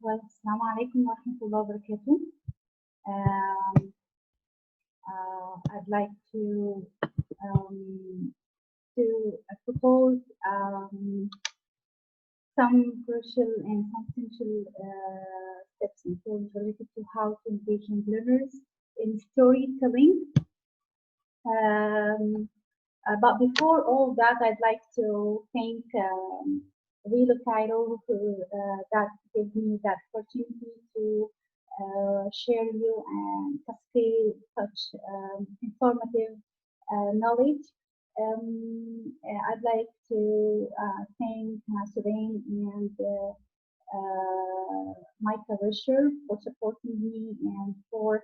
Assalamu alaikum wa rahmatullahi wa barakatuh. Um, I'd like um, to propose some crucial and essential steps and tools related to how to engage young learners in storytelling. But before all that, I'd like to thank Rilo Cairo that gave me that opportunity to share you and cascade such informative knowledge. I'd like to thank Sudain and Micah Risher for supporting me and for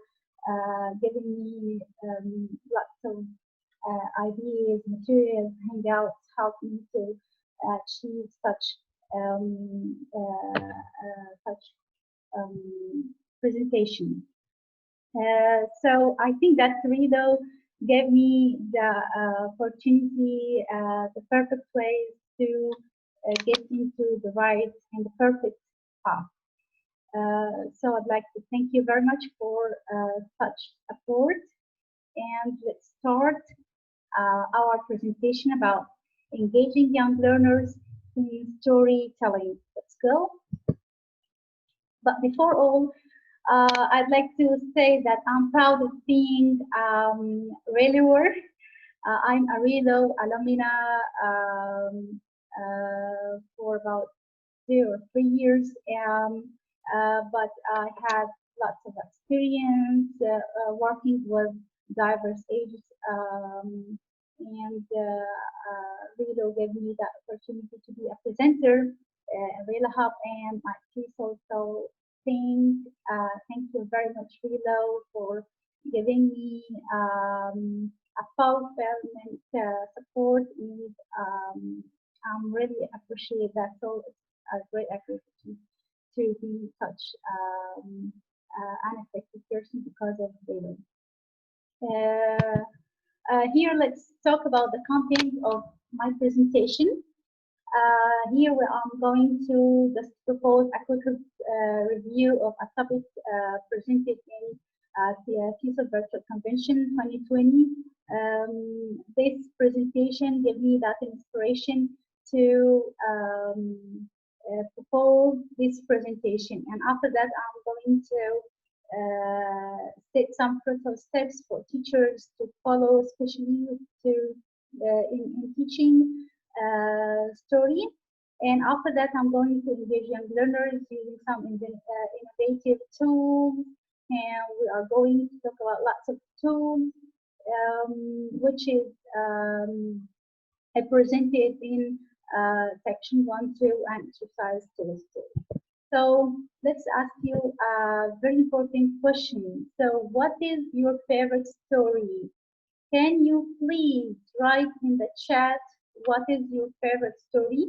giving me lots of ideas, materials, hangouts, help me to achieve such presentation. So I think that Rito gave me the opportunity, the perfect way to get into the right and the perfect path. So I'd like to thank you very much for such support. And let's start our presentation about engaging young learners in storytelling. Let's go. But before all, I'd like to say that I'm proud of being Reloer. I'm a Relo alumna for about 2 or 3 years, but I had lots of experience working with diverse ages, and Relo gave me that opportunity to be a presenter at Relo Hub and at TESOL. So thank you very much, Relo, for giving me a fulfillment support, and I'm really appreciate that. So it's a great activity to be such an effective person because of Relo. Here, let's talk about the content of my presentation. Here I'm going to just propose a quick review of a topic presented in the TESOL Virtual Convention 2020. This presentation gave me that inspiration to propose this presentation, and after that I'm going to set some critical steps for teachers to follow, especially in teaching story. And after that, I'm going to engage young learners using some innovative tools, and we are going to talk about lots of tools, which is presented in section 1, 2, and exercise 2. So let's ask you a very important question. So what is your favorite story? Can you please write in the chat what is your favorite story?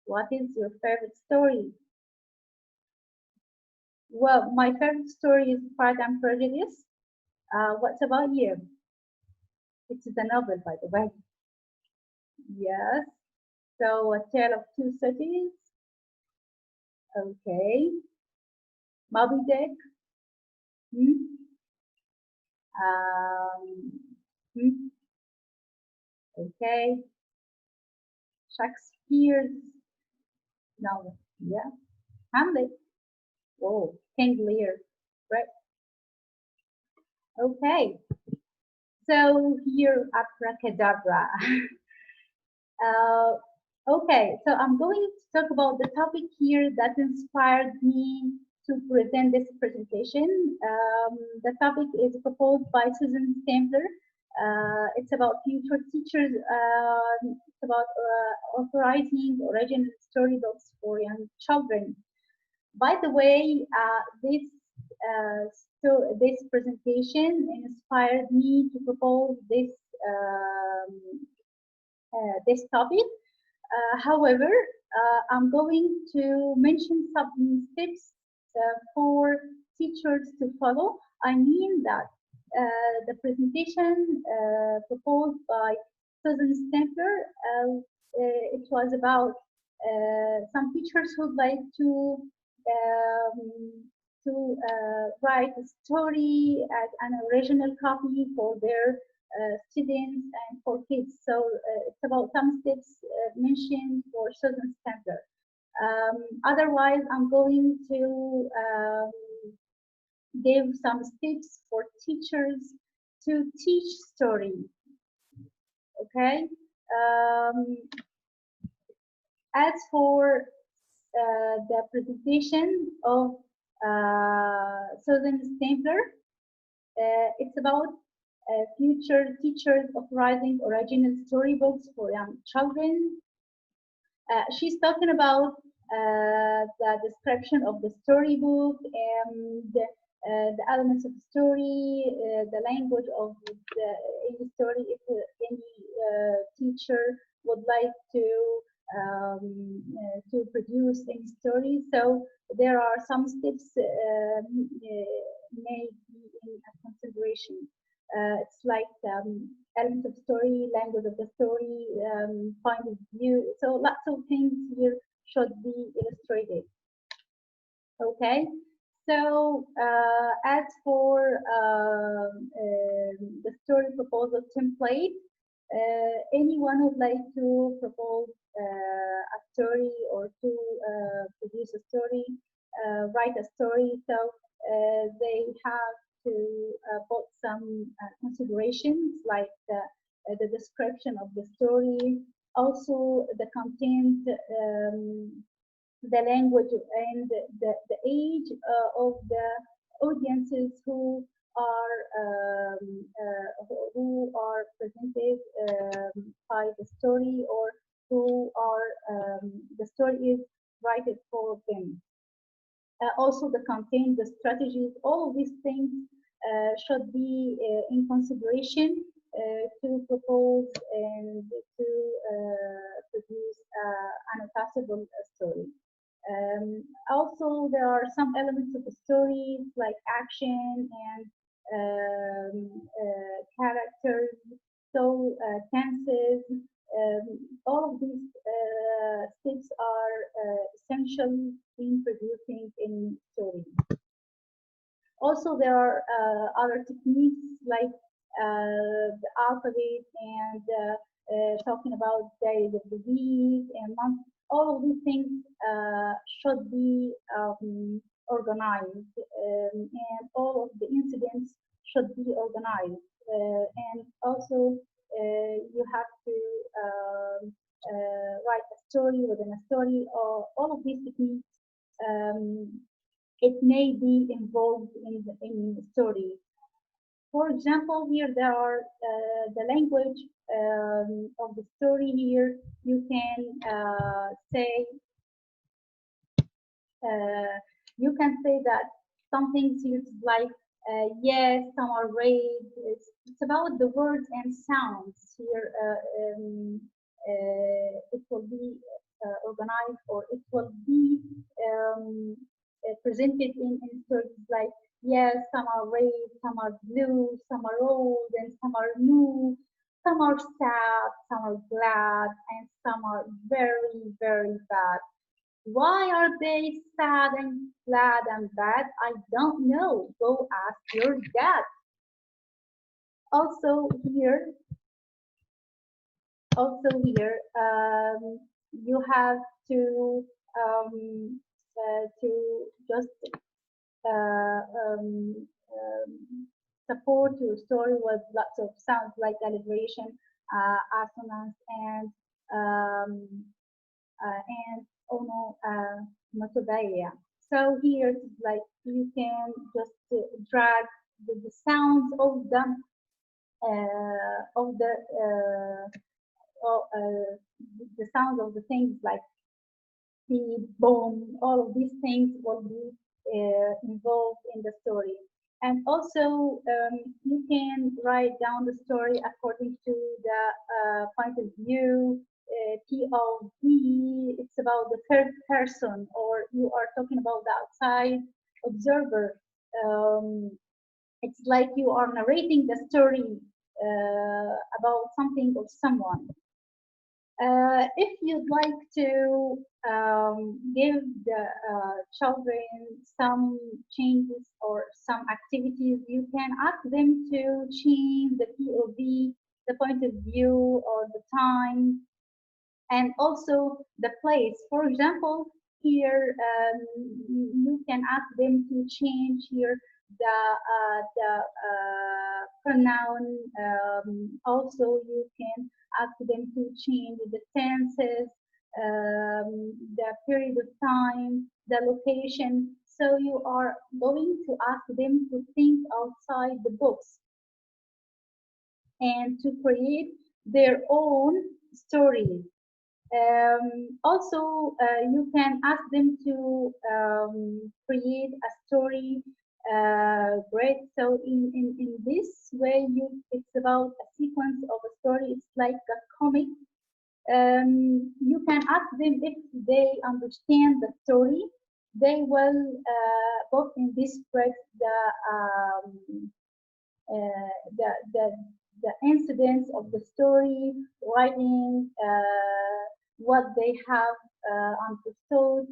What is your favorite story? Well, my favorite story is Pride and Prejudice. What about you? It's a novel, by the way. Yes. So, A Tale of Two Cities. Okay. Moby Dick. Hmm? Okay. Shakespeare's novel. Yeah. Hamlet. Whoa. King Lear. Right. Okay. So here, abracadabra. Okay, so I'm going to talk about the topic here that inspired me to present this presentation. The topic is proposed by Susan Stambler. It's about future teachers. It's about authorizing original storybooks for young children. By the way, this presentation inspired me to propose this topic. However, I'm going to mention some tips for teachers to follow. I mean that the presentation proposed by Susan Stempler, it was about some teachers who'd like to write a story as an original copy for their students and for kids. So it's about some steps mentioned for Susan Spencer. Otherwise, I'm going to give some tips for teachers to teach story. Okay. As for the presentation of Susan Stempler, it's about future teachers of writing original storybooks for young children. She's talking about the description of the storybook and the elements of the story, the language of any story. If any teacher would like to produce any story, so there are some steps may be in consideration. It's like elements of story, language of the story, point of view. So lots of things here should be illustrated. Okay. So as for the story proposal template, anyone would like to propose a story or to produce a story, write a story. So they have to put some considerations like the description of the story, also the content, the language, and the age of the audiences who are presented by the story, or who are the story is written for them. Also the content, the strategies, all of these things should be in consideration to propose and to produce an accessible story. Also, there are some elements of the stories like action and characters, so tenses. All of these steps are essential in producing any story. Also, there are other techniques like the alphabet and talking about days of the week and month. All of these things should be organized, and all of the incidents should be organized. And also, you have to write a story within a story. All of these techniques, it may be involved in the story. For example, here there are the language of the story. Here you can say that some things is like yes, some are red. It's about the words and sounds here. It will be organized, or it will be presented in stories like yes, some are red, some are blue, some are old, and some are new. Some are sad, some are glad, and some are very, very bad. Why are they sad and glad and bad? I don't know. Go ask your dad. Also here, you have to just support your story with lots of sounds like alliteration, assonance, and onomatopoeia. So here it's like you can just drag the sounds of them of the sounds of the things like the boom. All of these things will be involved in the story. And also, you can write down the story according to the point of view, POV. It's about the third person, or you are talking about the outside observer. It's like you are narrating the story about something or someone. If you'd like to give the children some changes or some activities, you can ask them to change the POV, the point of view, or the time, and also the place. For example, here you can ask them to change here the pronoun. Also, you can ask them to change the tenses, the period of time, the location. So you are going to ask them to think outside the box and to create their own stories. Also, you can ask them to create a story grid. So in this way, it's about a sequence of a story. It's like a comic. You can ask them if they understand the story. They will put in this grid the the incidents of the story, writing what they have understood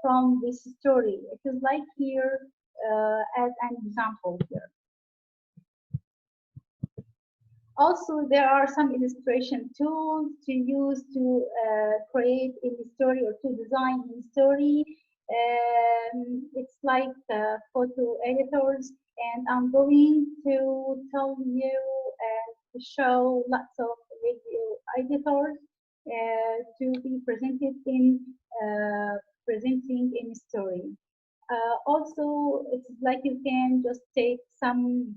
from this story. It is like here as an example here. Also, there are some illustration tools to use to create a story or to design a story. It's like photo editors, and I'm going to tell you and to show lots of video editors to be presented in presenting in story. Also, it's like you can just take some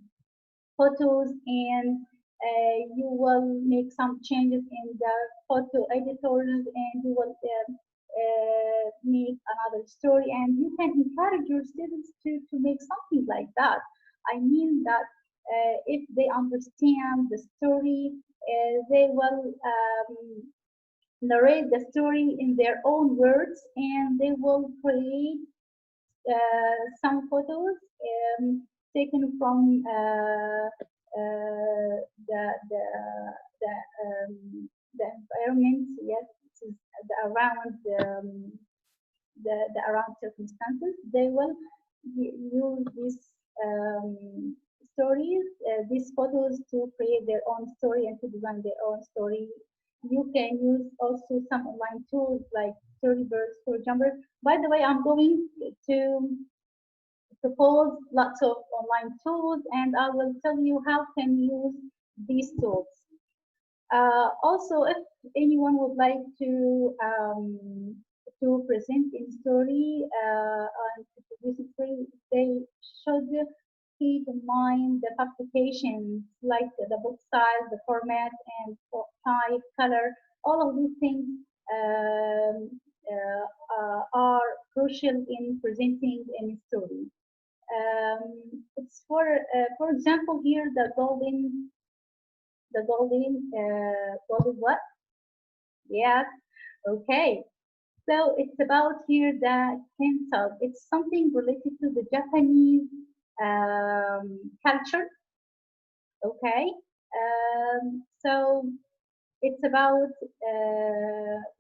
photos and you will make some changes in the photo editors and you will make another story, and you can encourage your students to make something like that. I mean that if they understand the story, they will narrate the story in their own words, and they will create some photos taken from the the the environment. Yes, it is the around circumstances. They will use these stories, these photos to create their own story and to design their own story. You can use also some online tools like Storybird, Storyjumper. By the way, I'm going to propose lots of online tools, and I will tell you how can use these tools. Also, if anyone would like to present a story and to produce a story, they should keep in mind the publications like the book size, the format, and type, color. All of these things are crucial in presenting any story. It's for example, here golden what? Yes, okay. So it's about here the kintsugi. It's something related to the Japanese culture. Okay. So it's about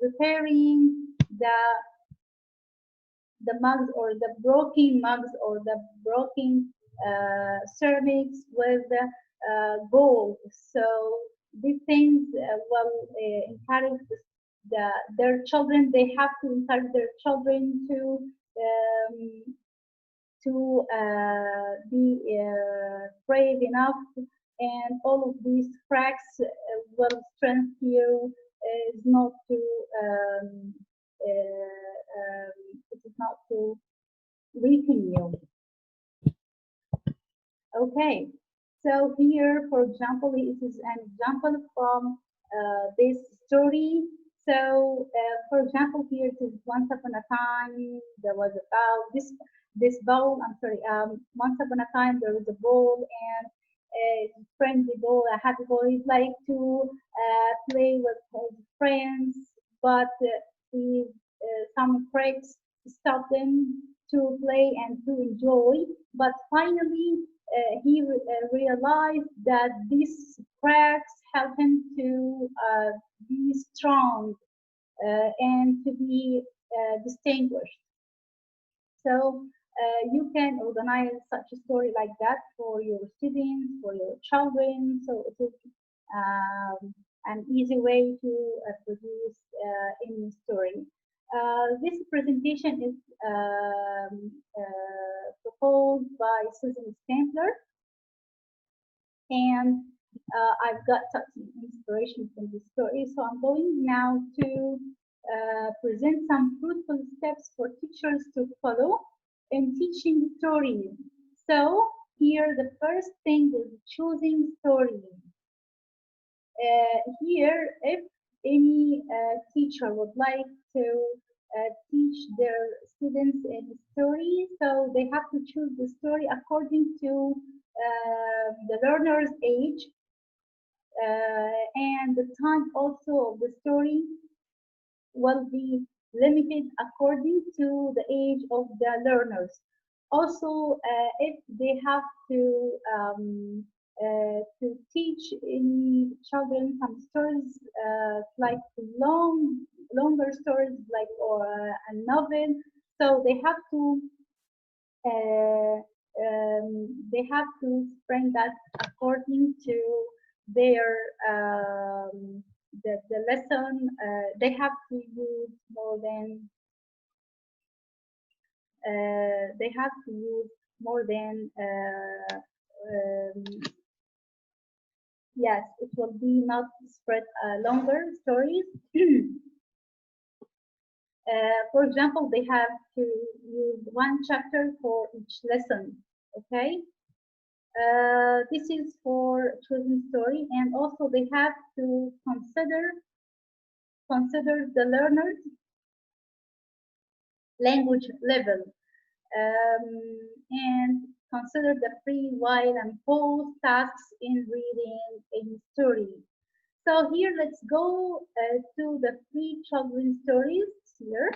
repairing the mugs or the broken mugs or the broken ceramics with gold. So these things will encourage their children. They have to encourage their children to be brave enough, and all of these cracks will strengthen you. Is not to it is not to weaken you. Okay, so here, for example, it is an example from this story. So, for example, here it is once upon a time there was a bowl. This bowl. I'm sorry. Once upon a time there was a bowl, and a friendly bowl, a happy bowl. He'd like to play with his friends, but with some cracks stop them to play and to enjoy. But finally, he realized that these cracks help him to be strong and to be distinguished. So you can organize such a story like that for your students, for your children. So it is an easy way to produce any story. This presentation is proposed by Susan Stampler, and I've got such inspiration from this story. So I'm going now to present some fruitful steps for teachers to follow in teaching stories. So here the first thing is choosing stories. Here, if any teacher would like to teach their students a story, so they have to choose the story according to the learner's age and the time also of the story will be limited according to the age of the learners. Also, if they have to teach any children some stories like longer stories like or a novel, so uh, they have to spring that according to their the lesson. They have to use more than they have to use more than yes, it will be not spread longer stories. For example, they have to use one chapter for each lesson. Okay, this is for children's story, and also they have to consider the learner's language level and consider the free, while, and pause tasks in reading a story. So here, let's go to the free children's stories here.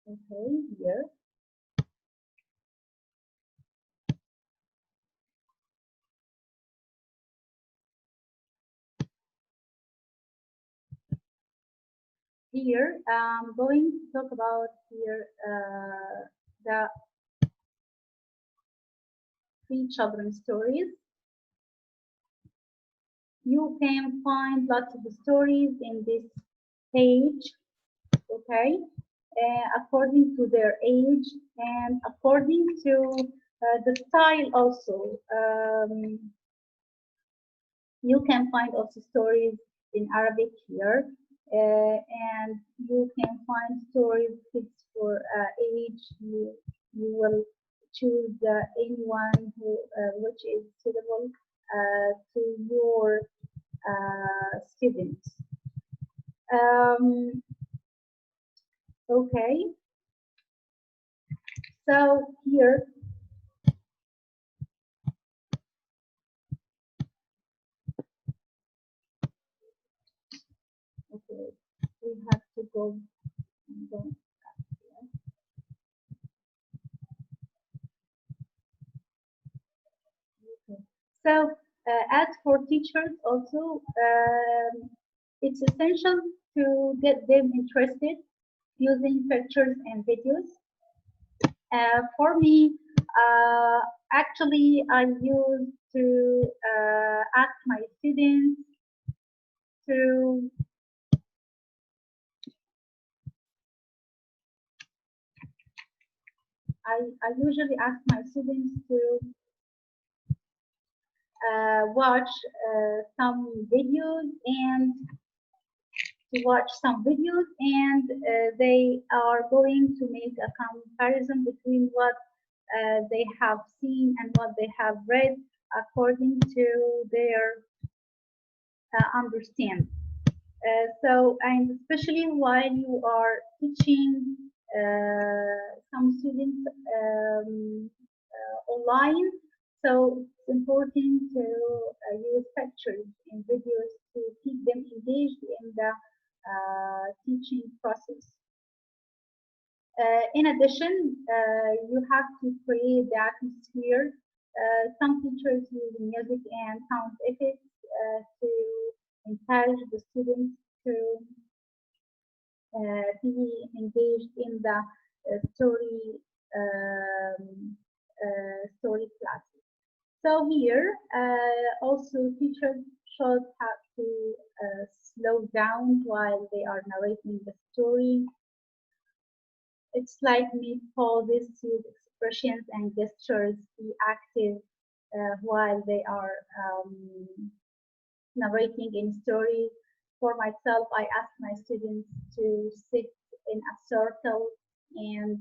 Okay, here. Here, I'm going to talk about here the free children's stories. You can find lots of stories in this page, okay, according to their age and according to the style also. You can find also stories in Arabic here, and you can find stories fixed for age. You will choose anyone who which is suitable to your students. Okay, so here, okay, we have to go. Okay. So, as for teachers, also, it's essential to get them interested using pictures and videos. For me, actually, I used to ask my students to I usually ask my students to watch some videos and and they are going to make a comparison between what they have seen and what they have read according to their understand. So, and especially while you are teaching some students online, so it's important to use pictures and videos to keep them engaged in the teaching process. In addition, you have to create the atmosphere. Some teachers use music and sound effects to encourage the students to be engaged in the story classes. So here, also teachers should have to slow down while they are narrating the story. It's like me pauses, use expressions and gestures, be active while they are narrating in stories. For myself, I ask my students to sit in a circle and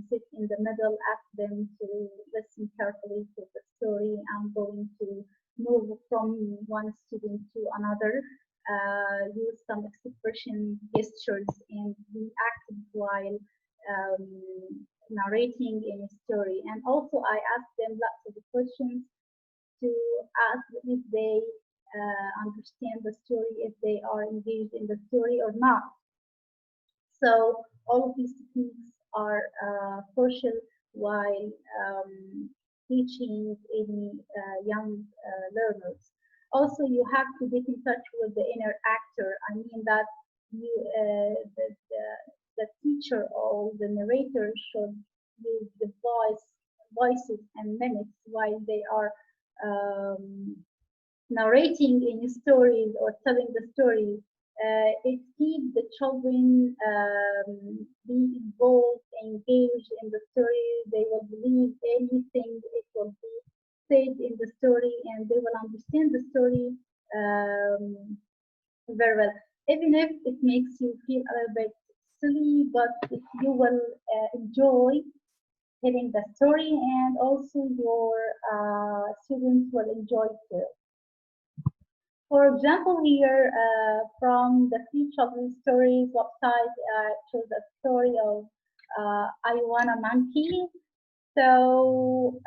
sit in the middle, ask them to listen carefully to the story. I'm going to move from one student to another, use some expression, gestures, and be active while narrating in a story. And also, I ask them lots of questions to ask if they understand the story, if they are engaged in the story or not. So all of these techniques are crucial while teaching any young learners. Also, you have to get in touch with the inner actor. I mean that you, the teacher or the narrator should use the voices and mimics while they are narrating in stories or telling the story. It keeps the children be involved, engaged in the story. They will believe anything it will be said in the story, and they will understand the story very well. Even if it makes you feel a little bit silly, but if you will enjoy hearing the story, and also your students will enjoy too. For example, here from the Free Children's Stories website, shows a story of I Want a Monkey. So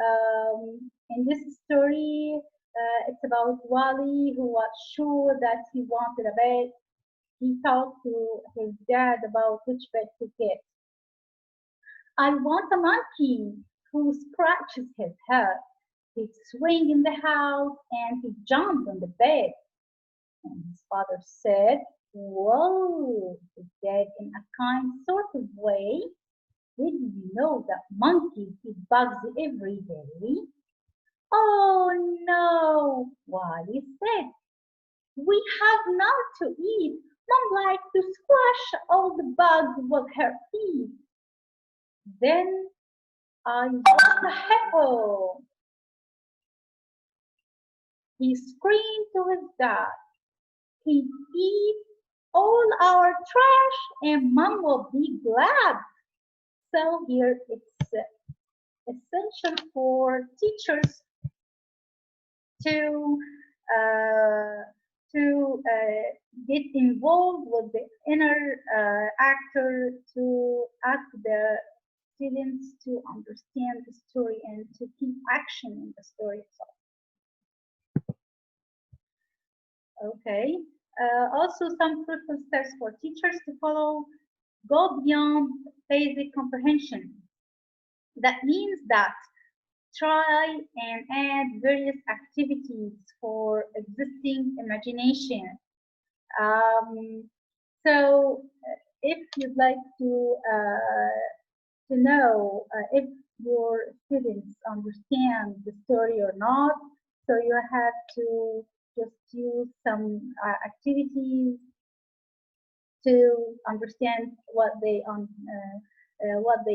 in this story, it's about Wally who was sure that he wanted a bed. He talked to his dad about which bed to get. I want a monkey who scratches his head. He'd swing in the house and he'd jump on the bed. And his father said, "Whoa," he said in a kind sort of way. "Did you know that monkeys eat bugs every day?" "Oh no," Wally said. "We have none to eat. Mom likes to squash all the bugs with her teeth." Then I want a hippo, he screamed to his dad. "He'd eat all our trash and Mom will be glad." So here it's essential for teachers to uh, get involved with the inner actor, to ask the students to understand the story and to keep action in the story itself. Okay. Also, some crucial steps for teachers to follow: go beyond basic comprehension. That means that try and add various activities for existing imagination. Um, so, if you'd like to know if your students understand the story or not, so you have to just use some activities to understand what they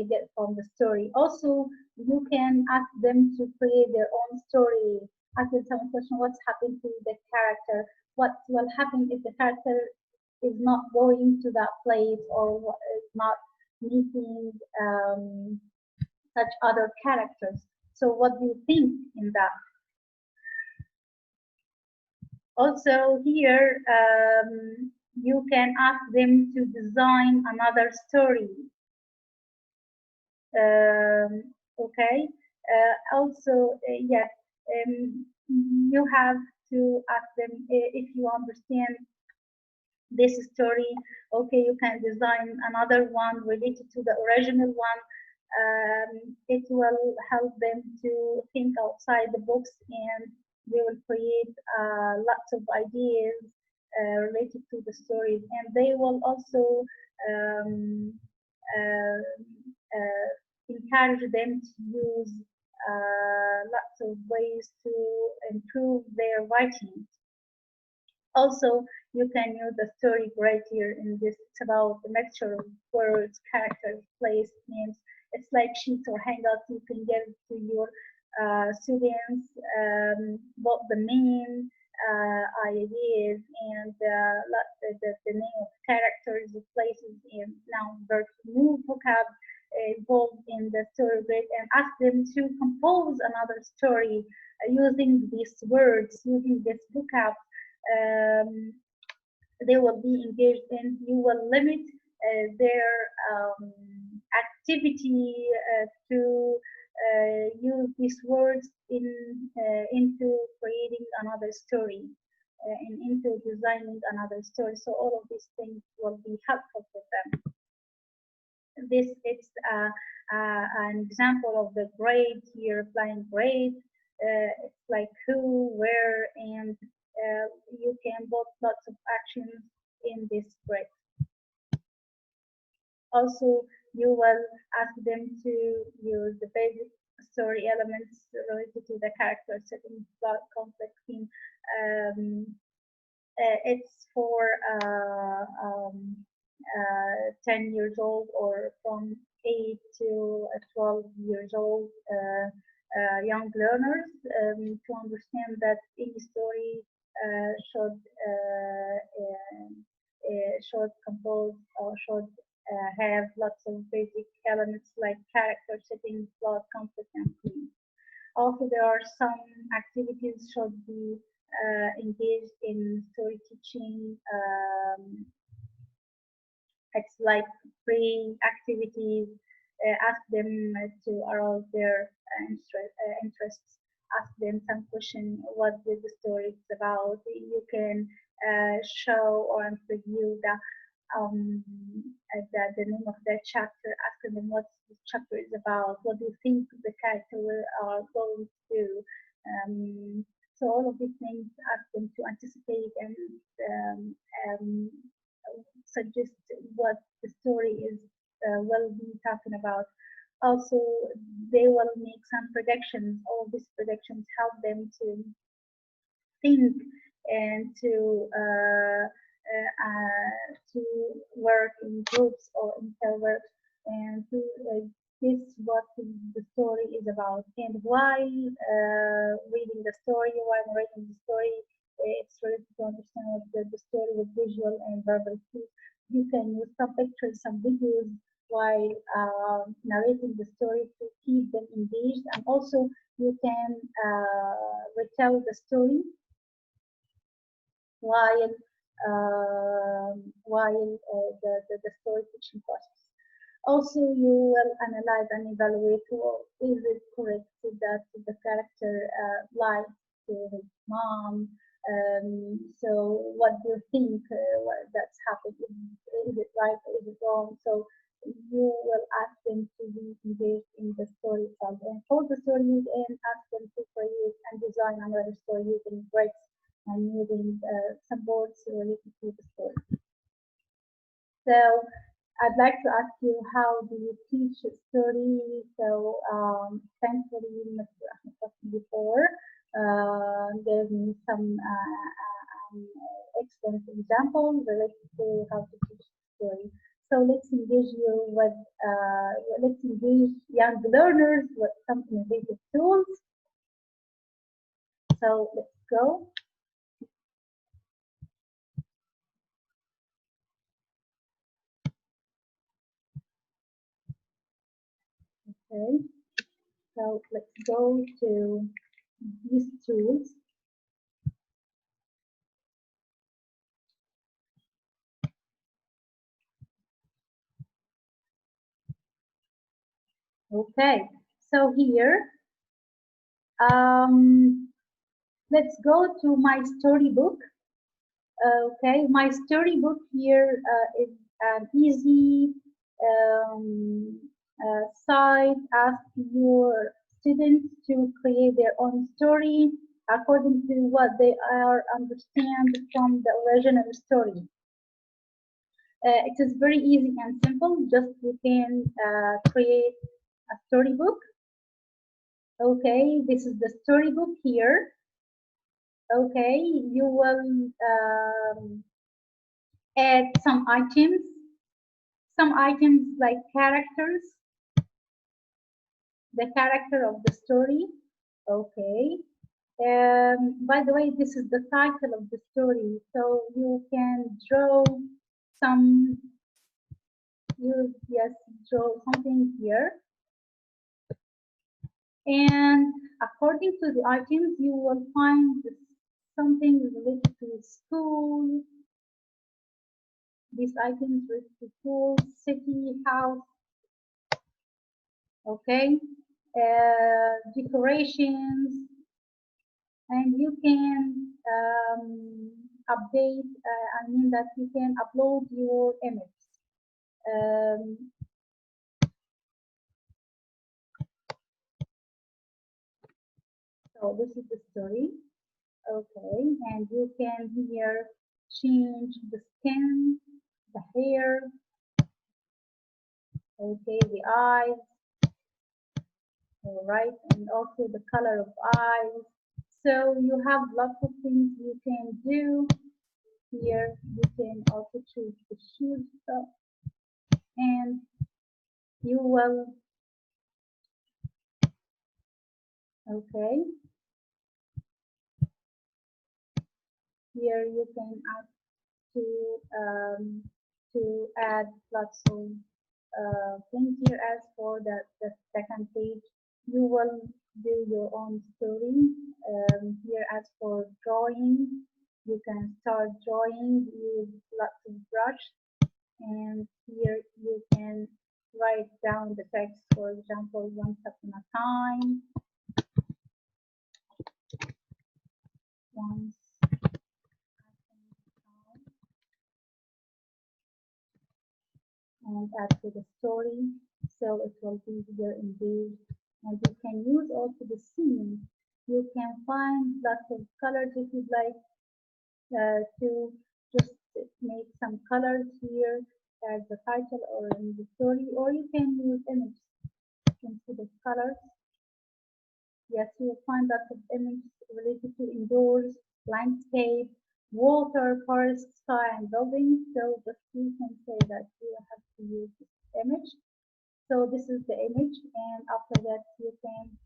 get from the story. Also, you can ask them to create their own story. Ask them some question: what's happened to the character? What will happen if the character is not going to that place or is not meeting such other characters? So, what do you think in that? Also, here you can ask them to design another story. Okay. Also, yes, you have to ask them if you understand this story. Okay, you can design another one related to the original one. It will help them to think outside the box, and they will create lots of ideas related to the stories, and they will also um, uh, encourage them to use lots of ways to improve their writing. Also, you can use the story right here in this. It's about the mixture of words, characters, place, names. It's like sheets or hangouts. You can give to your students what the main ideas and the name of characters, the places, and noun, verbs, new vocab involved in the story grid, and ask them to compose another story using these words, using this vocab. um, they will be engaged in. You will limit their activity to use these words into creating another story and into designing another story. So all of these things will be helpful for them. This is an example of the grade here, applying grade. It's like who, where, and you can put lots of actions in this grade. Also, you will ask them to use the basic story elements related to the character setting, plot, conflict, theme. It's for 10 years old, or from 8 to 12 years old young learners, to understand that any story should compose or should have lots of basic elements like character setting, plot, conflict, and theme. Also, there are some activities should be engaged in story teaching. It's like free activities. Ask them to arouse their interests. Ask them some question. What is the story is about? You can show or preview the name of that chapter. Ask them what this chapter is about. What do you think the character are going to do? So all of these things, ask them to anticipate and um, um, suggest what the story is will be talking about. Also, they will make some predictions. All these predictions help them to think and to work in groups or in servers, and to guess what the story is about. And while reading the story, while writing the story, it's really to understand what the story with visual and verbal cues. You can use some pictures, some videos while narrating the story to keep them engaged, and also you can retell the story while the story teaching process. Also, you will analyze and evaluate, well, is it correct that the character lies to his mom? So what do you think that's happened? Is it right or is it wrong? So you will ask them to be engaged in the story itself and hold the story and ask them to create and design another story using breaks and using supports related to the story. So I'd like to ask you, how do you teach a story? So thankfully, Mr. Ahmed before gave me some excellent examples related to how to teach a story. So let's engage let's engage young learners with some innovative tools. So let's go. Okay, so let's go to these tools. Okay, so here, let's go to my storybook. Okay, my storybook here is an easy um, site. Ask your students to create their own story according to what they are understand from the original story. It is very easy and simple. Just you can create a storybook. Okay, this is the storybook here. Okay, you will add some items like characters, the character of the story. Okay. By the way, this is the title of the story, so you can draw some, yes, draw something here. And according to the items, you will find something related to school. These items related to school, city, house, okay, decorations, and you can update, I mean that you can upload your image. Um, so this is the story, okay, and you can here change the skin, the hair, okay, the eyes, all right, and also the color of eyes. So you have lots of things you can do here. You can also choose the shoes and you will, okay, here you can add to add lots of things here. As for the second page, you will do your own story. Here as for drawing, you can start drawing, use lots of brush, and here you can write down the text, for example, once upon a time, once upon a time, and add to the story, so it will be here engaged. And you can use also the scene. You can find lots of colors if you'd like to just make some colors here as the title or in the story, or you can use images. You can see the colors. Yes, you will find lots of images related to indoors, landscape, water, forest, sky, and buildings. So just you can say that you have to use this image. So this is the image, and after that you can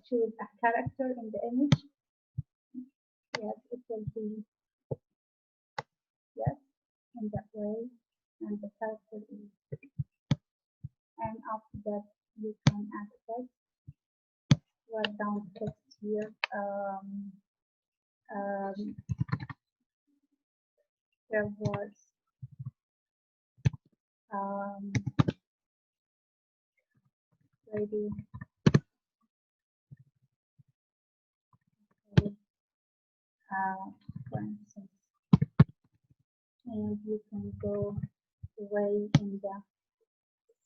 choose a character in the image. Yes, it will be, yes, in that way, and the character is, and after that you can add text, write down text here. Um, there was um, ready, uh, for instance, and you can go away in the,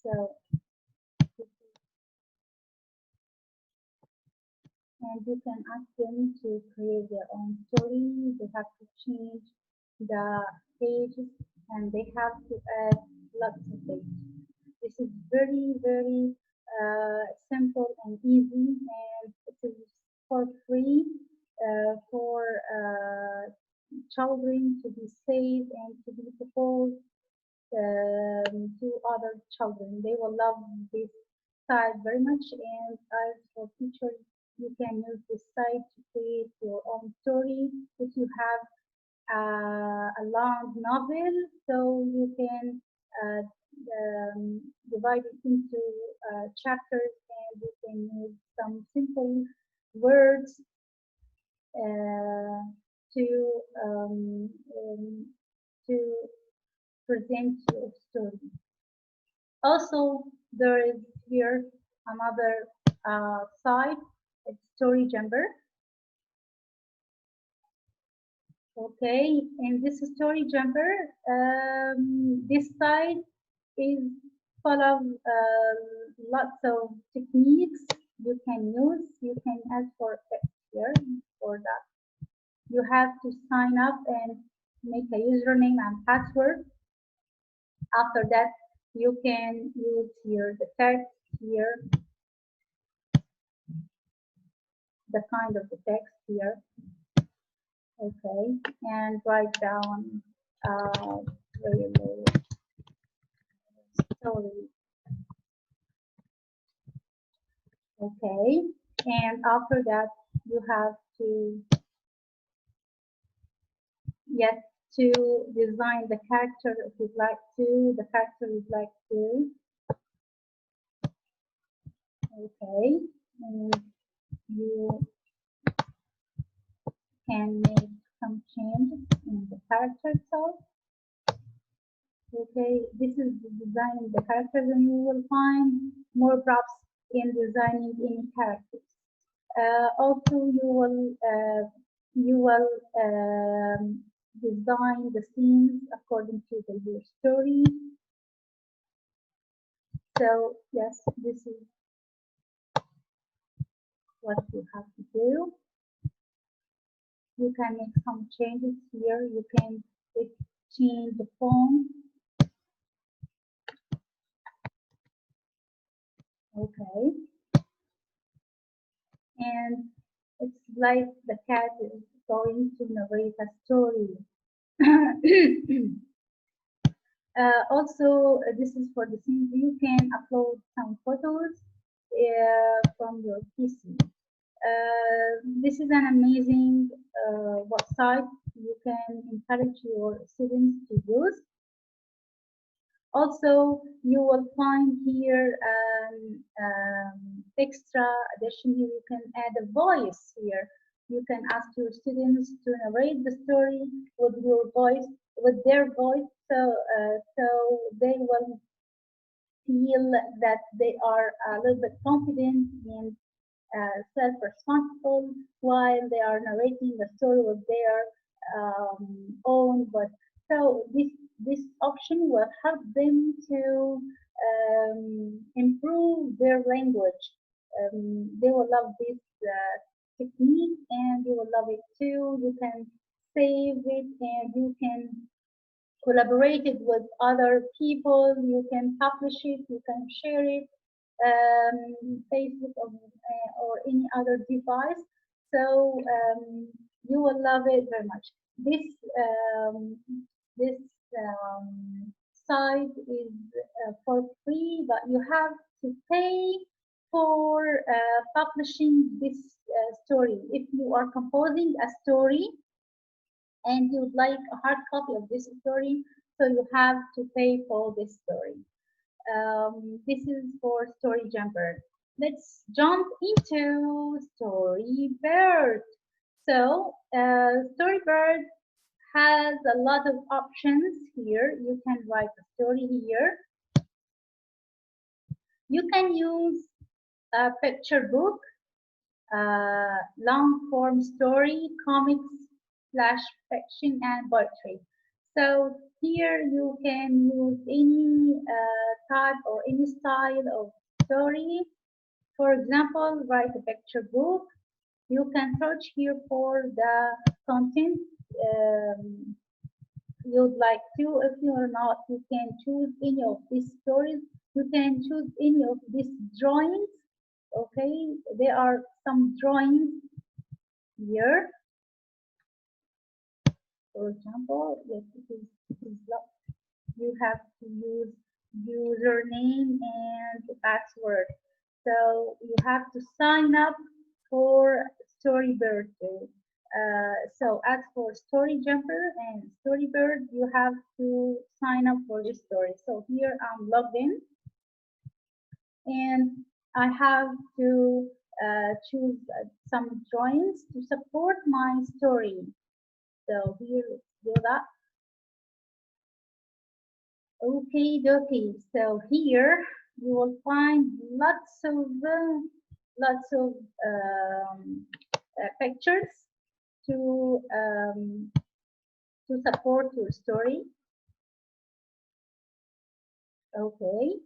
so, and you can ask them to create their own story. They have to change the pages and they have to add lots of pages. This is very, very simple and easy, and it is for free for children to be safe and to be proposed to other children. They will love this site very much. And as for teachers, you can use this site to create your own story. If you have a long novel, so you can divide it into chapters, and you can use some simple words uh, to to present your story. Also, there is here another site, it's Story Jumper. Okay, in this story jumper, this side is full of lots of techniques you can use. You can ask for it here for that. You have to sign up and make a username and password. After that, you can use here the text here, the kind of the text here. Okay, and write down really story. Okay, and after that, you have to get to design the character if you'd like to, the character you'd like to. Okay, and you can make some changes in the character itself. Okay, this is the designing the characters, and you will find more props in designing any characters. Also, you will design the scenes according to your story. So yes, this is what you have to do. You can make some changes here. You can change the font. Okay, and it's like the cat is going to narrate a story. Also, this is for the scenes. You can upload some photos from your PC. This is an amazing website you can encourage your students to use. Also, you will find here extra addition here. You can add a voice here. You can ask your students to narrate the story with your voice, with their voice, so they will feel that they are a little bit confident and self-responsible while they are narrating the story with their own voice. So this option will help them to improve their language. They will love this technique, and you will love it too. You can save it, and you can collaborate it with other people. You can publish it. You can share it, Facebook or any other device. So you will love it very much. This site is for free, but you have to pay for publishing this story. If you are composing a story and you would like a hard copy of this story, so you have to pay for this story. This is for Story Jumper. Let's jump into Storybird. So Storybird has a lot of options here. You can write a story here. You can use a picture book, long form story, comics, flash fiction, and poetry. So here you can use any type or any style of story. For example, write a picture book. You can search here for the content you'd like to. If you are not, you can choose any of these stories. You can choose any of these drawings. Okay, there are some drawings here. For example, yes, this is you have to use username and password. So you have to sign up for Storybird too. So as for Story Jumper and Storybird, you have to sign up for this story. So here I'm logged in, and I have to choose some drawings to support my story. So here, let's do that. Okay, dokie. So here you will find lots of pictures to to support your story. Okay,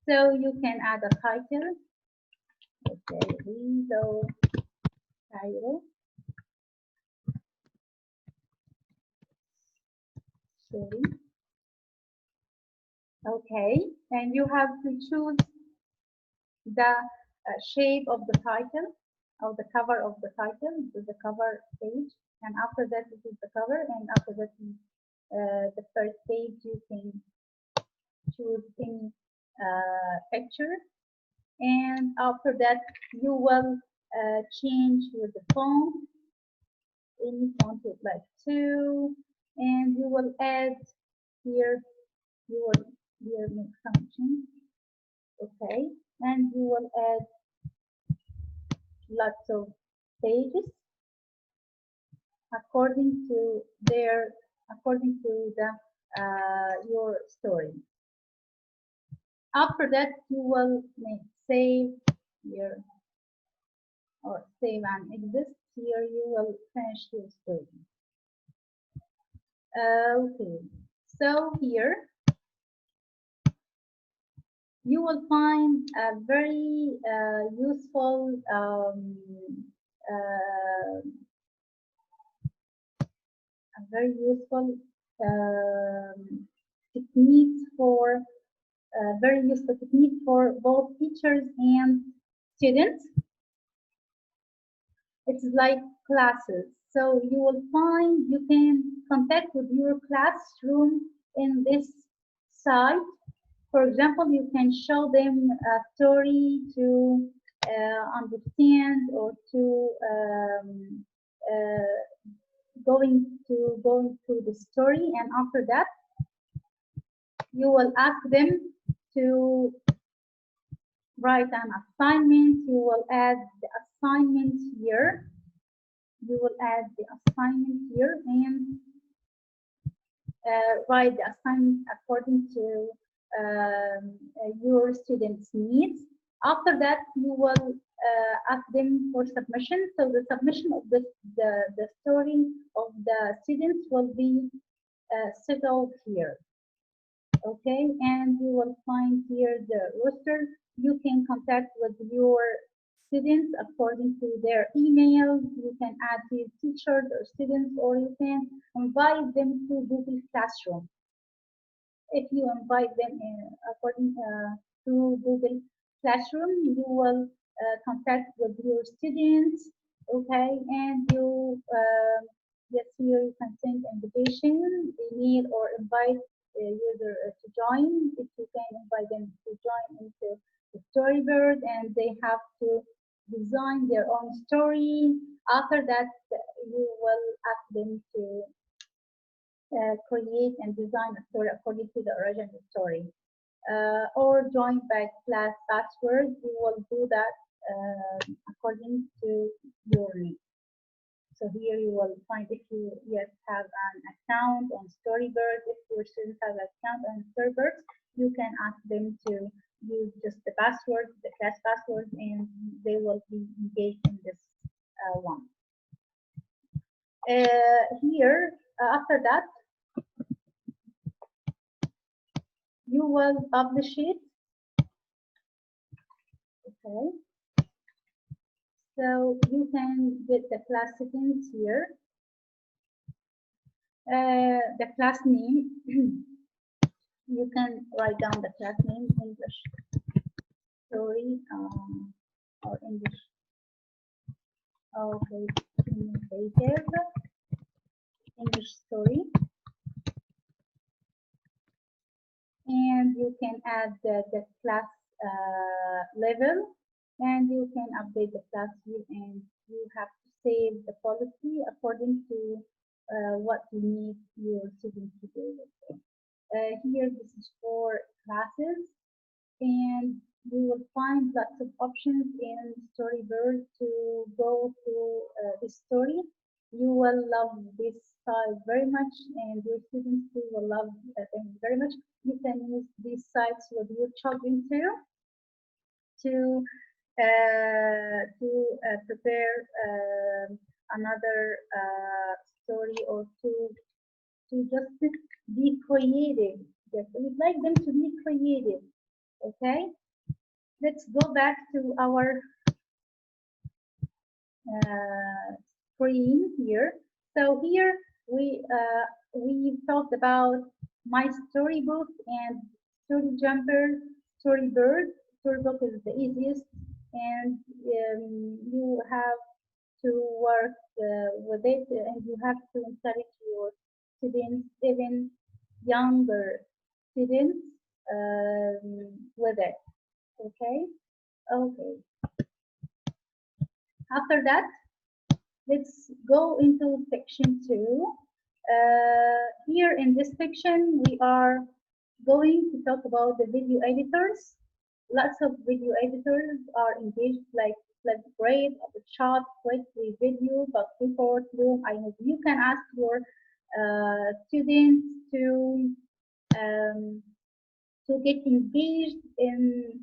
so you can add a title. Okay, window title. Story. Okay, and you have to choose the shape of the title, or the cover of the title. This is the cover page, and after that this is the cover, and after that the first page you can choose any picture, and after that you will change with the font, any font you'd like to, and you will add here, you will here make some change. Okay, and you will add lots of pages according to the your story. After that, you will make save here or save and exit. Here you will finish your story. Okay, so here you will find a very useful um, techniques for very useful technique for both teachers and students. It's like classes. So you will find you can contact with your classroom in this site. For example, you can show them a story to understand, or to going through the story, and after that you will ask them to write an assignment. You will add the assignment here. You will add the assignment here, and write the assignment according to your students' needs. After that, you will ask them for submission. So the submission of the story of the students will be settled here. Okay, and you will find here the roster. You can contact with your students according to their email. You can add your teachers or students, or you can invite them to Google Classroom. If you invite them according to Google Classroom, you will contact with your students. Okay, and you yes, here you can send invitation, email, or invite user to join. If you can invite them to join into the Storybird, and they have to design their own story. After that, you will ask them to create and design a story according to the original story. Or join by class password. You will do that according to your needs. So here you will find if you yet have an account on Storybird. If your students have an account on Storybird, you can ask them to use just the password, the class password, and they will be engaged in this one. Here, after that, you will publish it. Okay. So you can get the class settings here. The class name, you can write down the class name, English story, or English. Okay, innovative English story. And you can add the class level, and you can update the class view, and you have to save the policy according to what you need your students to do. Here, this is for classes, and you will find lots of options in Storybird to go through this story. You will love this site very much, and your students too will love them very much. You can use these sites with your children too, to prepare another story, or to to just be creative. Yes, we'd like them to be creative. Okay, let's go back to our screen here. So here we talked about my storybook and story jumper, storybird. Storybook is the easiest, and you have to work with it, and you have to encourage your students, even younger students, with it. Okay. Okay. After that, let's go into section 2. Here in this section, we are going to talk about the video editors. Lots of video editors are engaged, like Flipgrid, Shot, Quick, Video, Bug Report, Loom. I know you can ask your students um, to get engaged in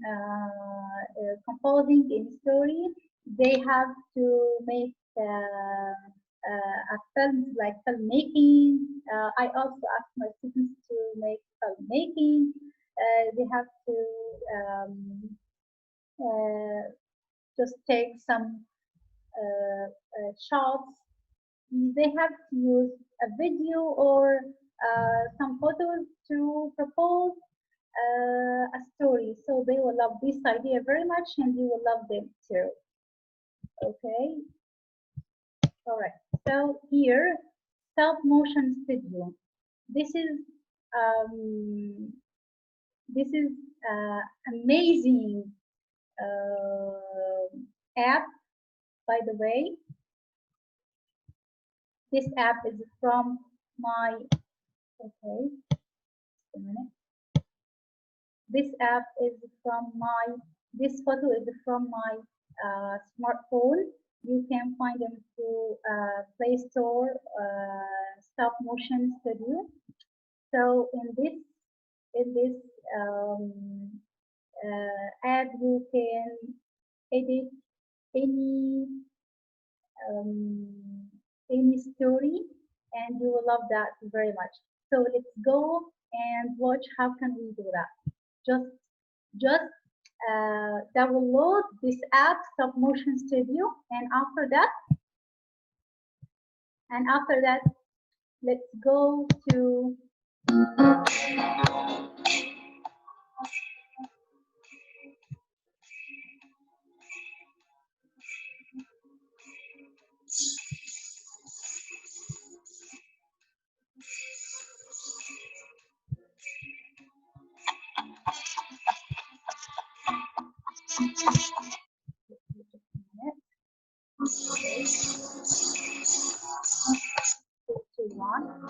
composing in story. They have to make a film, like filmmaking. I also ask my students to make filmmaking. They have to just take some shots. They have to use a video or some photos to propose a story. So they will love this idea very much, and you will love them too. Okay. All right. So here, stop motion studio. This is um, this is amazing app. By the way, this app is from my. Okay. Just a minute. This app is from my. This photo is from my smartphone. You can find them through Play Store, Stop Motion Studio. So in this app, you can edit any um, any story, and you will love that very much. So let's go and watch how can we do that. Just download this app, Stop Motion Studio, and after that, let's go to one.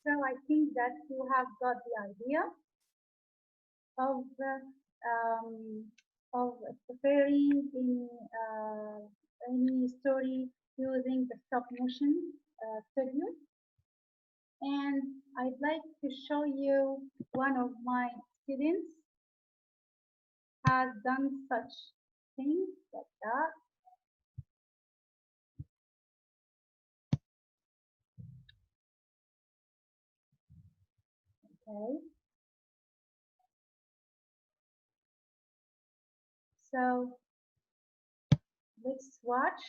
So I think that you have got the idea of um, of preparing any story using the stop motion studio. And I'd like to show you one of my students has done such things like that. Okay, so let's watch.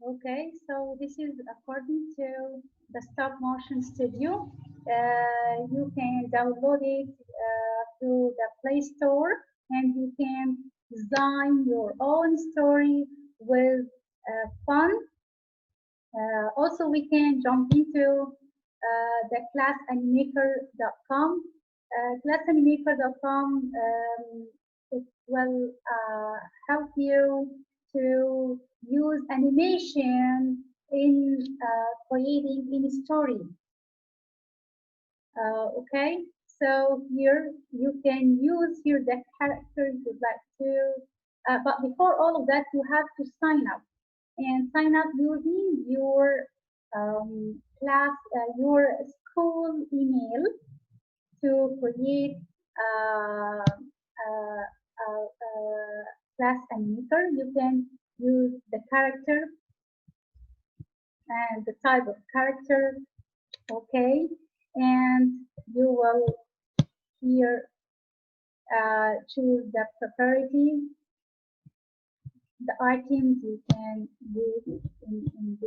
Okay, so this is according to the stop motion studio. You can download it through the Play Store, and you can design your own story with fun. Also, we can jump into the classanimator.com. Classanimator.com, it will help you to use animation in creating any story. Okay, so here you can use here the characters you'd like to, but before all of that, you have to sign up and sign up using your your school email to create class animator. You can use the character and the type of character, okay, and you will here choose the properties, the items you can use in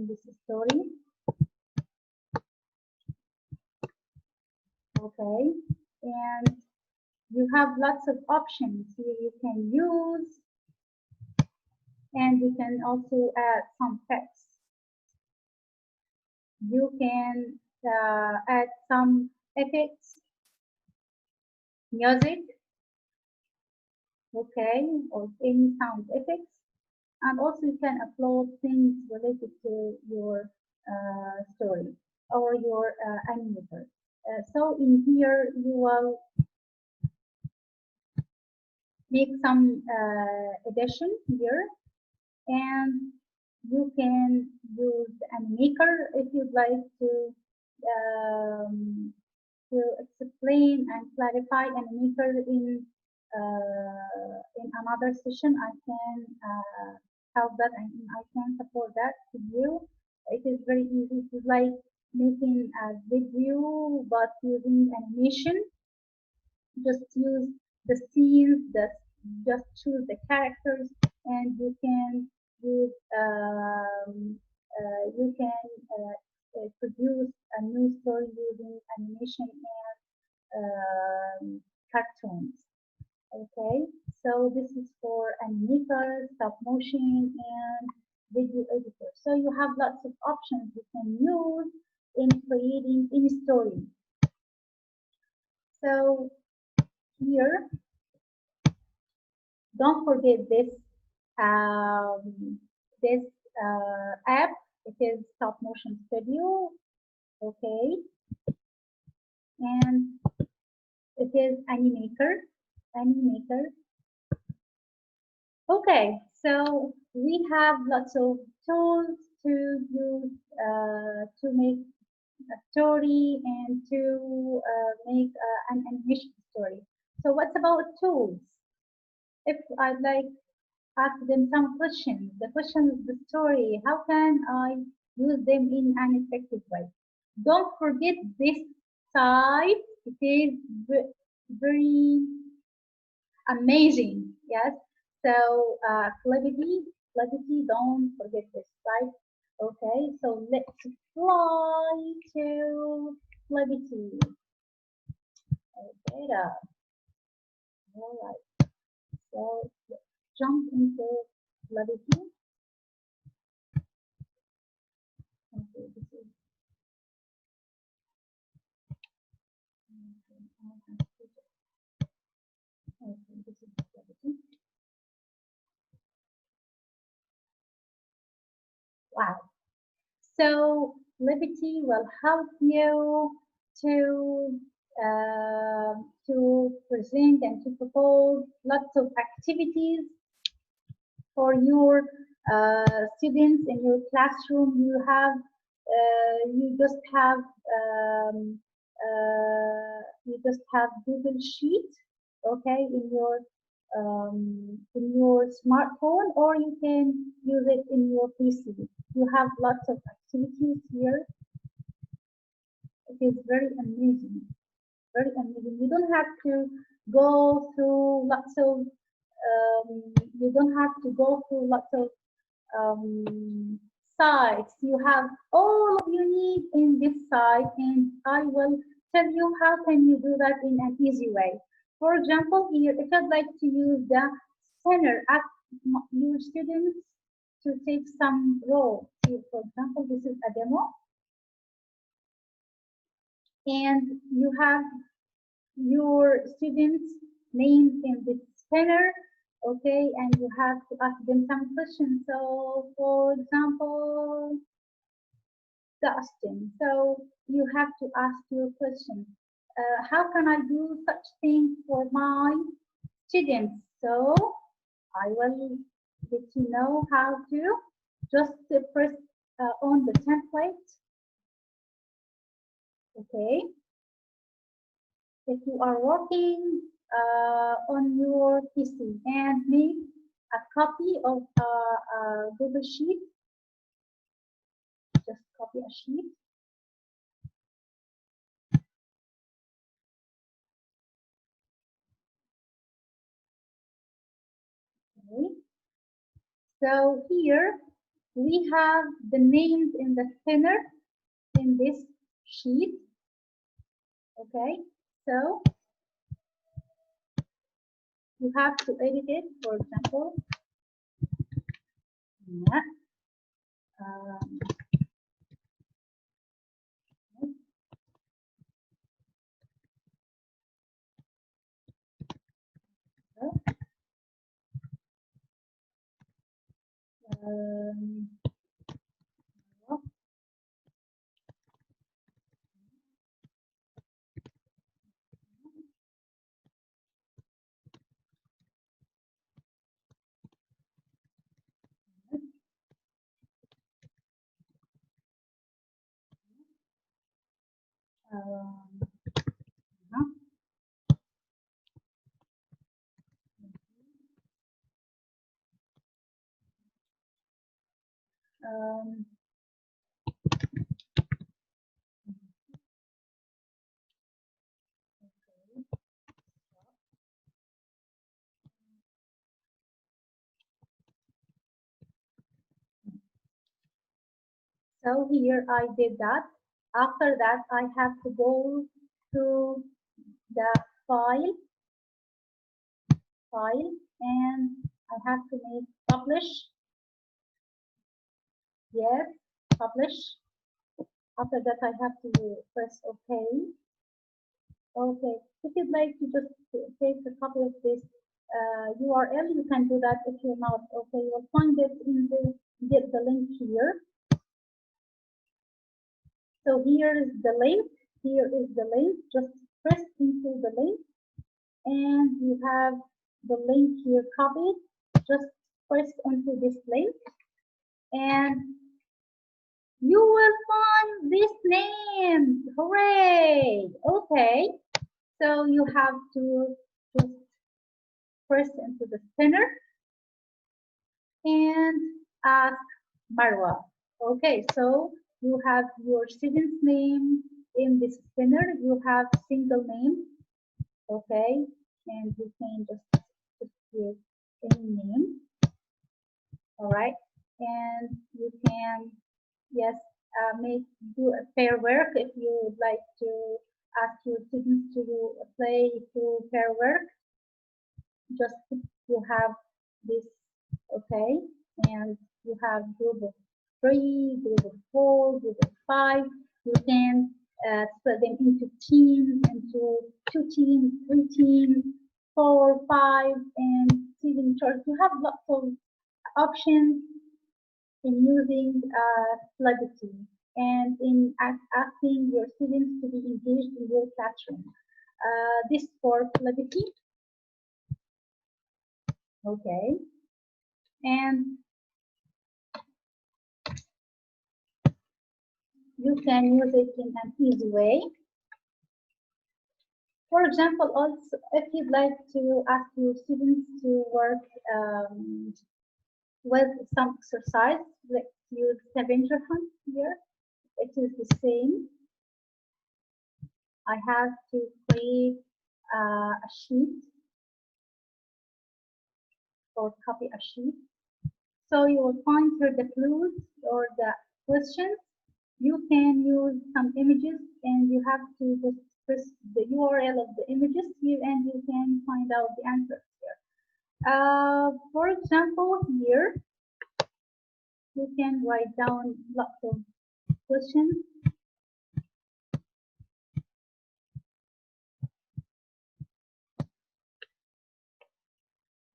this story. Okay, and you have lots of options here you can use, and you can also add some text. You can add some effects, music, okay, or any sound effects, and also you can upload things related to your story or your animator. So in here you will make some addition here, and you can use Animaker if you'd like um, to explain and clarify Animaker in another session. I can help that and I can support that to you. It is very easy. It's like making a video but using animation. Just use the scenes, just choose the characters, and you can produce a new story using animation and cartoons. Okay, so this is for animator, stop motion, and video editor. So you have lots of options you can use in creating any story. So here, don't forget this app. It is Stop Motion Studio. Okay, and it is Animaker. Okay, so we have lots of tools to use to make a story and to make an animation story. So what's about tools? If I'd like ask them some questions, the question is the story. How can I use them in an effective way? Don't forget this site. It is very amazing. Yes. So Flipity, don't forget this, right? Okay, so let's fly to Flipity. Okay, all right. So let's jump into Flipity. Okay, this is okay, this is Flipity. Wow. So Liberty will help you to present and to propose lots of activities for your students in your classroom. Um, you just have Google Sheet, okay, in your smartphone, or you can use it in your PC. You have lots of activities here. It is very amazing, very amazing. You don't have to go through lots of you don't have to go through lots of um, sites. You have all you need in this site, and I will tell you how can you do that in an easy way. For example, here, if I'd like to use the center, ask your students to take some role. Here, for example, this is a demo, and you have your students named in this center, okay, and you have to ask them some questions. So, for example, Dustin. So you have to ask your question. How can I do such thing for my students? So I will let you know how to just press on the template. Okay. If you are working on your PC and make a copy of a Google Sheet, just copy a sheet. Okay. So here we have the names in the center in this sheet. Okay, so you have to edit it. For example, yeah, um, um, Um, huh? um, so here I did that. After that, I have to go to the file, and I have to make publish. Yes, publish. After that, I have to press OK. Okay, if you'd like to just take a copy of this URL, you can do that. If you're not okay, you'll find it in the get the link here. So here is the link. Here is the link. Just press into the link, and you have the link here copied. Just press onto this link, and you will find this name. Hooray! Okay, so you have to just press into the spinner and ask Marwa. Okay, so you have your student's name in this spinner. You have single name. Okay, and you can just give any name. All right, and you can, yes, do a pair work if you would like to ask your students to play through pair work. Just you have this, okay, and you have group of 3, group of 4, group of 5. You can split them into teams, into 2 teams, 3 teams, 4, 5, and seating charts. You have lots of options in using Flubity and in asking your students to be engaged in your classroom. This for Flubity. Okay, and you can use it in an easy way. For example, also, if you'd like to ask your students to work with some exercise, let's use scavenger hunt here. It is the same. I have to create a sheet or copy a sheet. So you will find here the clues or the questions. You can use some images, and you have to just press the URL of the images here, and you can find out the answers here. For example, here you can write down lots of questions.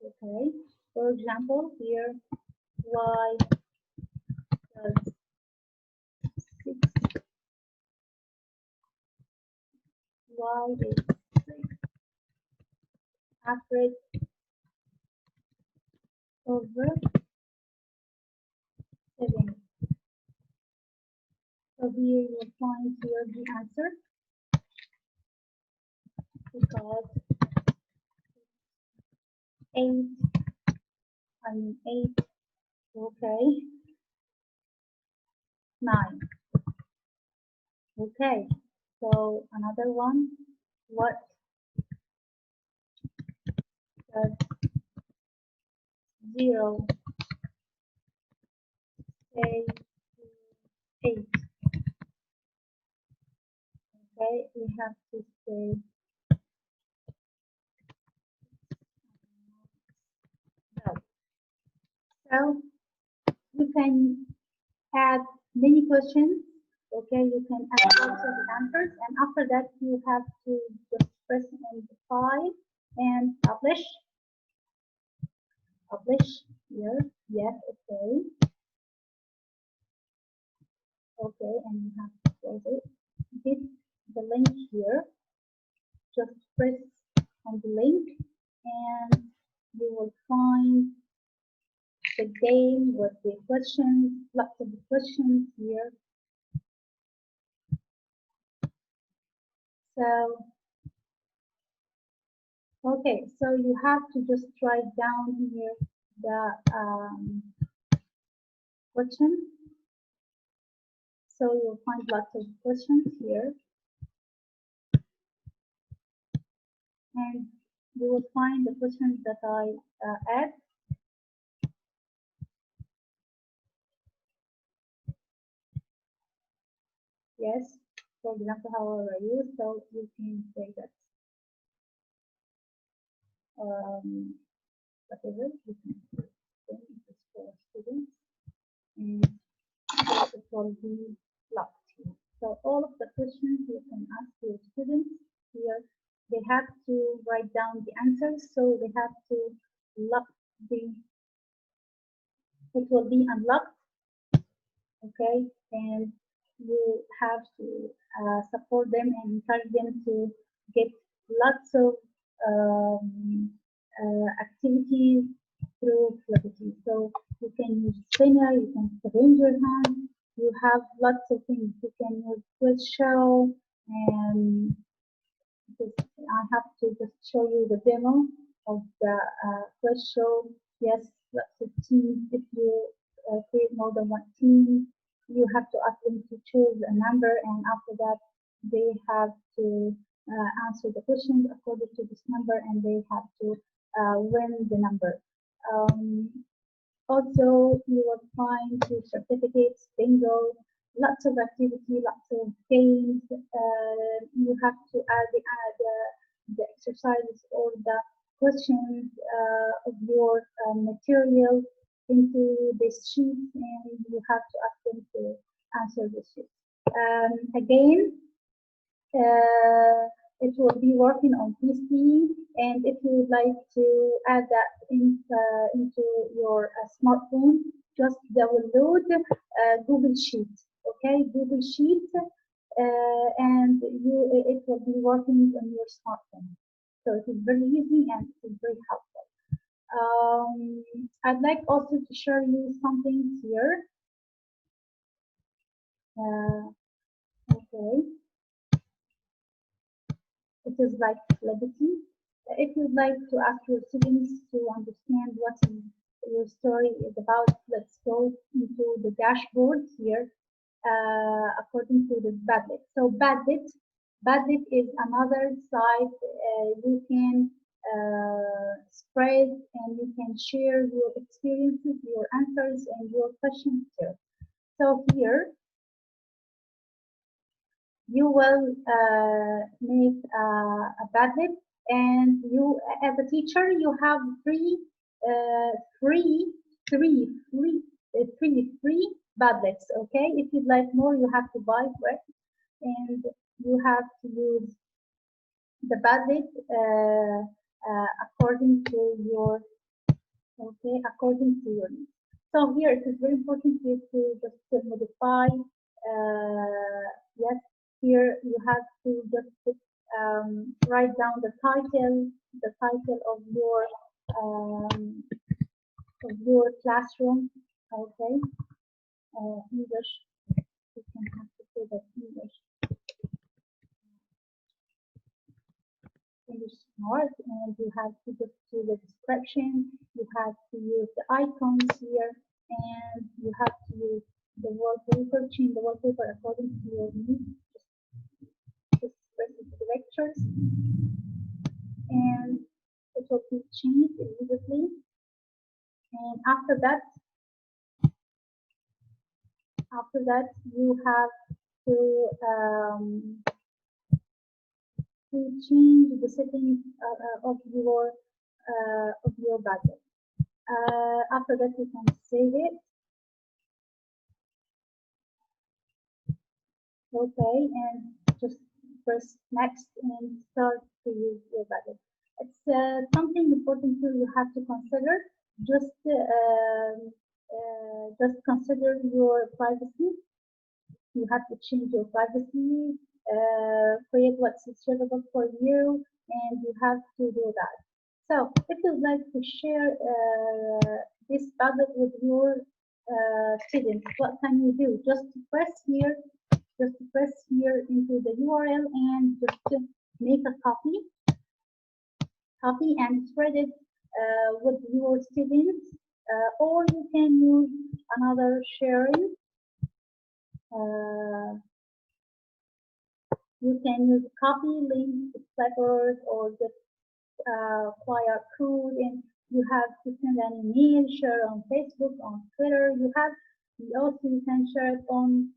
Okay, for example, here, why does 6, why is 6 accurate over 7? So here you will find here the answer, because 8, 8, okay, 9. Okay, so another one, what does 0 say to 8? Okay, we have to say no. So you can add many questions. Okay, you can add lots of answers, and after that you have to just press on the file and publish. Publish here. Yes, okay. Okay, and you have to close it. Hit the link here. Just press on the link, and you will find the game with the questions, lots of questions here. So, okay, so you have to just write down here the question. So you'll find lots of questions here, and you will find the questions that I add. Yes, for example, how old are you? So you can say that whatever you can say it is for students, and it will be locked here. So all of the questions you can ask your students here, they have to write down the answers, so they have to lock the, it will be unlocked, okay, and you have to support them and encourage them to get lots of activities through Flipity. So you can use spinner, you can arrange your hand, you have lots of things. You can use quiz show, and I have to just show you the demo of the quiz show. Yes, lots of teams. If you create more than one team, you have to ask them to choose a number, and after that, they have to answer the questions according to this number, and they have to win the number. Also, you will find two certificates, bingo, lots of activity, lots of games. You have to add the exercises or the questions of your material into this sheet, and you have to ask them to answer the sheet. Again, it will be working on PC, and if you would like to add that into your smartphone, just download Google Sheets. Okay, Google Sheets, and it will be working on your smartphone. So it is very easy and it is very helpful. I'd like also to show you something here. Okay. It is like Flipity. If you'd like to ask your students to understand what your story is about, let's go into the dashboard here according to the Padlet. So Padlet is another site you can spread, and you can share your experiences, your answers, and your questions too. So here you will make a Padlet, and you, as a teacher, you have uh, free, free Padlets. Okay, if you'd like more, you have to buy for it, and you have to use the Padlet according to your needs. So here it is very important to just modify. Yes, here you have to just write down the title of your classroom. Okay, English. You can have to say that English Smart, and you have to just do the description. You have to use the icons here, and you have to use the wallpaper, change the wallpaper according to your needs. Just press the lectures, and it will be changed immediately. And after that, you have to change the settings of your budget. After that, you can save it. Okay, and just press next and start to use your budget. It's something important too you have to consider. Just consider your privacy. You have to change your privacy, create what's suitable for you, and you have to do that. So if you'd like to share this Padlet with your students, what can you do? Just press here just press here into the URL and just make a copy and spread it with your students, or you can use another sharing. You can use copy link flippers or just QR code, and you have to send an email, share on Facebook, on Twitter. You can share it on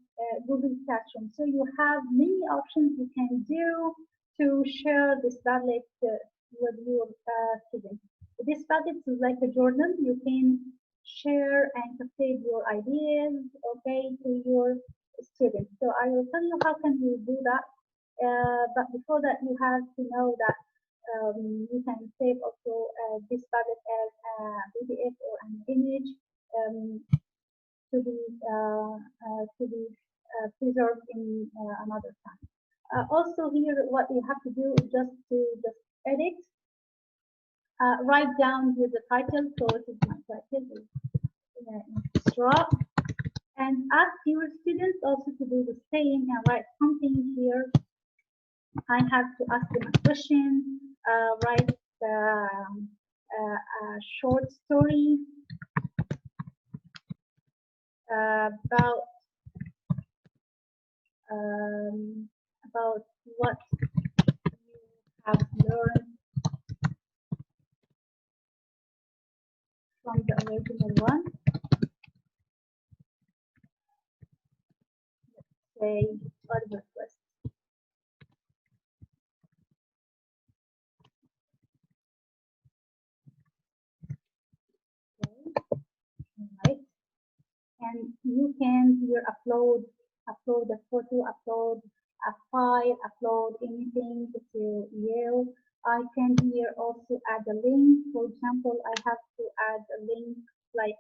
Google Classroom. So you have many options you can do to share this Padlet with your students. This Padlet is like a journal. You can share and save your ideas, okay, to your students. So I will tell you how can you do that. But before that, you have to know that you can save also this Padlet as a PDF or an image um, to be preserved in another time. Also here, what you have to do is just edit, write down here the title. So it is my title, Isra, and ask your students also to do the same and write something here. I have to ask them a question, write a short story about what you have learned from the original one. Let's say Oliver Twist. Okay, right. And you can here upload a photo, upload a file, upload anything to you. I can here also add a link. For example, I have to add a link like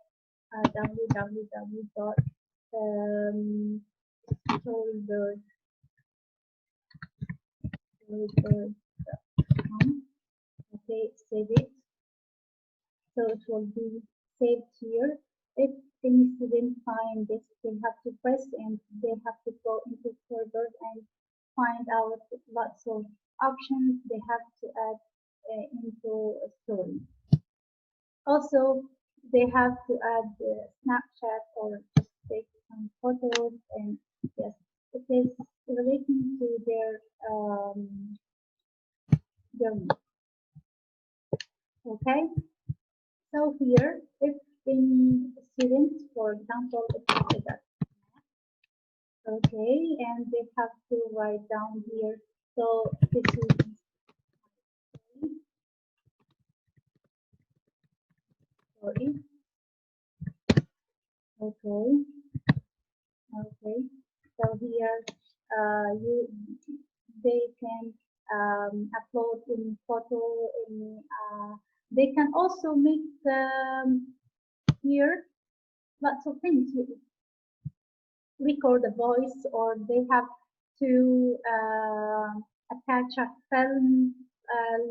www.storybird.com. Okay, save it. So it will be saved here. If any student find this, they have to press and they have to go into Storybird and find out lots of options they have to add into a story. Also, they have to add Snapchat or just take some photos, and yes, it is relating to their needs. Okay. So here, if any students, for example, if that, okay, and they have to write down here. So this is sorry. Okay, okay. So here, they can upload in photo. They can also make here lots of things. Record a voice, or they have to attach a film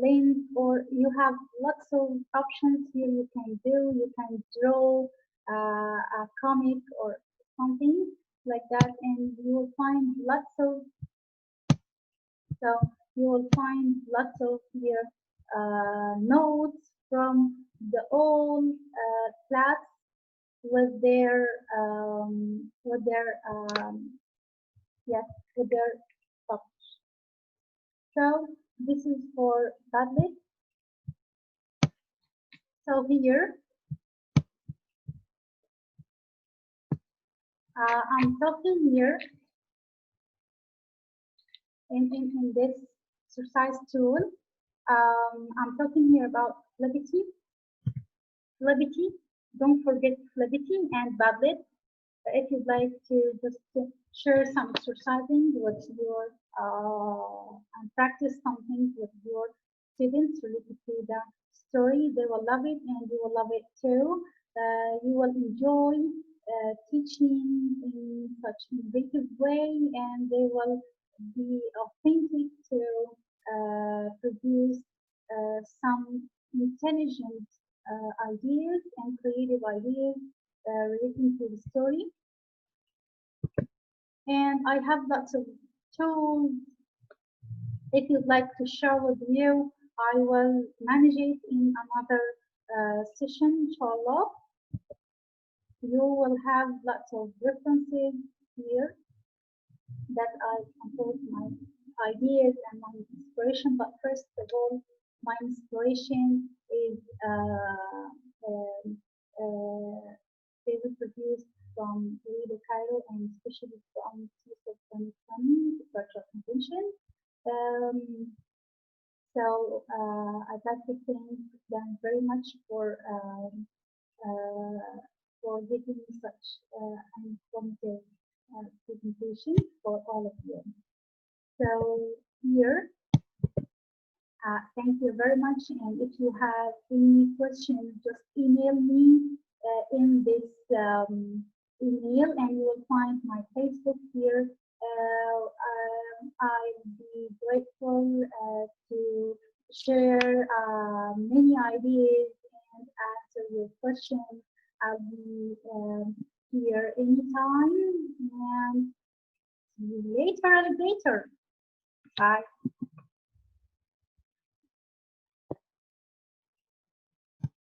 link, or you have lots of options here you can do. You can draw a comic or something like that, and you will find lots of here notes from the old class with their yes, with their topics. So this is for Padlet. So here I'm talking here in this exercise tool. I'm talking here about Flipity. Don't forget Flipity and Padlet. If you'd like to just share some exercising with your and practice something with your students related to the story, they will love it and you will love it too. You will enjoy teaching in such innovative way, and they will be authentic to produce some intelligent ideas and creative ideas relating to the story. And I have lots of tools. If you'd like to share with you, I will manage it in another session, inshallah. You will have lots of references here that I can put my ideas and my inspiration. But first of all, my inspiration is they were produced from Rio Cairo and especially from Tuesday 2020, the virtual convention. Um, I'd like to thank them very much for giving me such an informative presentation for all of you. So here, thank you very much. And if you have any questions, just email me in this email, and you will find my Facebook here. I'd be grateful to share many ideas and answer your questions. I'll be here anytime, and see you later, alligator. Bye.